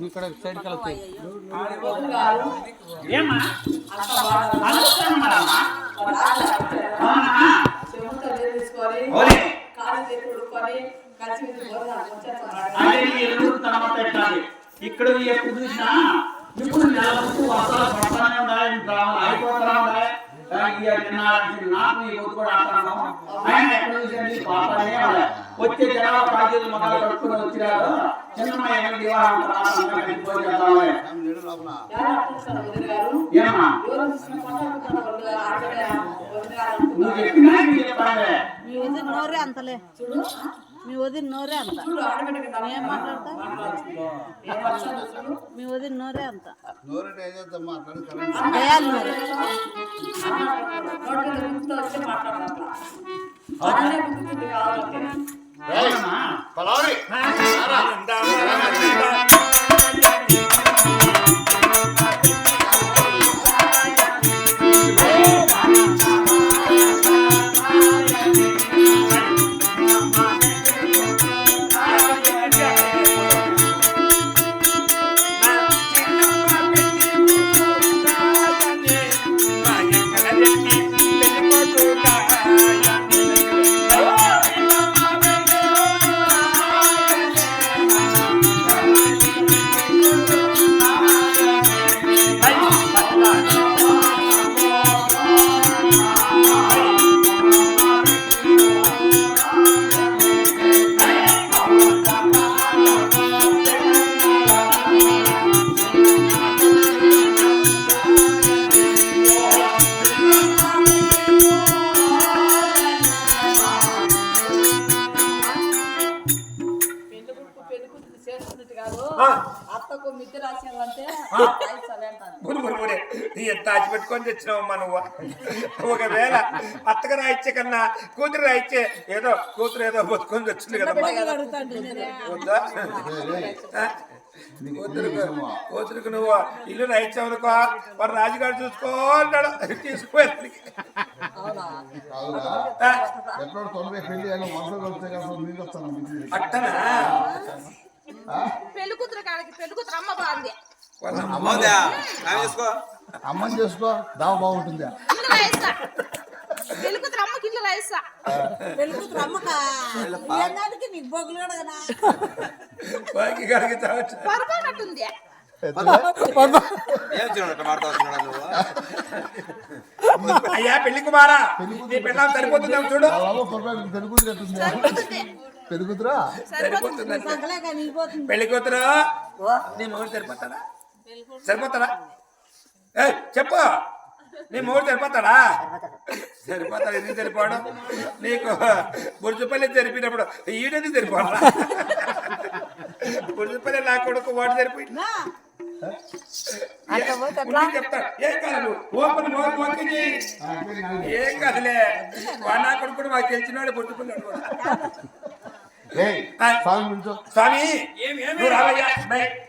ఇక్కడ సైడ్ కలుస్తాయి ఏమ్మా ఇక్కడ ఎప్పుడు చూసినా ఇప్పుడు నెలకు వర్షాలు పడతానే ఉన్నాయి అయిపోతానే ఉన్నాయి వచ్చే జనాభా బాధ్యతలు మొదలు కట్టుకుని వచ్చినారు చిన్నమ్మ నువ్వు చెప్పినా నోరే అంతలే మీ వదిన నోరే అంత ఏం మాట్లాడతా మీ వదిన నోరే అంత దయాలు నోరే ఎంత ఆచి పెట్టుకొని తెచ్చినావమ్మా నువ్వు ఒకవేళ అత్తగా రాయిచ్చే కన్నా కూతురు రాయిచ్చే ఏదో కూతురు ఏదో బతుకొని వచ్చింది కదా వద్దా కూతురుకు నువ్వు ఇల్లు రాయిచ్చావనుకో మరి రాజుగారు చూసుకో అంటాడు తీసుకుపోయి అట్టనా పెళ్లి కూతురు కాడికి పెళ్లి కూతురు అమ్మ బాగుంది అమ్మని చేసుకో దావ బాగుంటుందా పెళ్లి కూతురు అమ్మకి ఇల్లు రాయిస్తా పెళ్లి కూతురు అమ్మకా నీకు బొగ్గులు పరపానట్టుంది అయ్యా పెళ్లి కుమారా నీ పిల్లలు సరిపోతుందా చూడు పెళ్లి కూతురా పెళ్లి కూతురు నీ మొగుడు సరిపోతాడా సరిపోతాడా చెప్పు నీ మొగుడు సరిపోతాడా సరిపోతాడు ఎందుకు సరిపోవడం నీకు బుర్జుపల్లి జరిపినప్పుడు ఈడని సరిపోవడా బుర్జుపల్లి నా కొడుకు వాడు సరిపోయింది చెప్తాడు ఏం కాదు ఓపెన్ ఏం కాదులే వాడు నా కొడుకు మాకు తెలిసినాడు బుర్జుపల్లి స్వామి రావయ్యా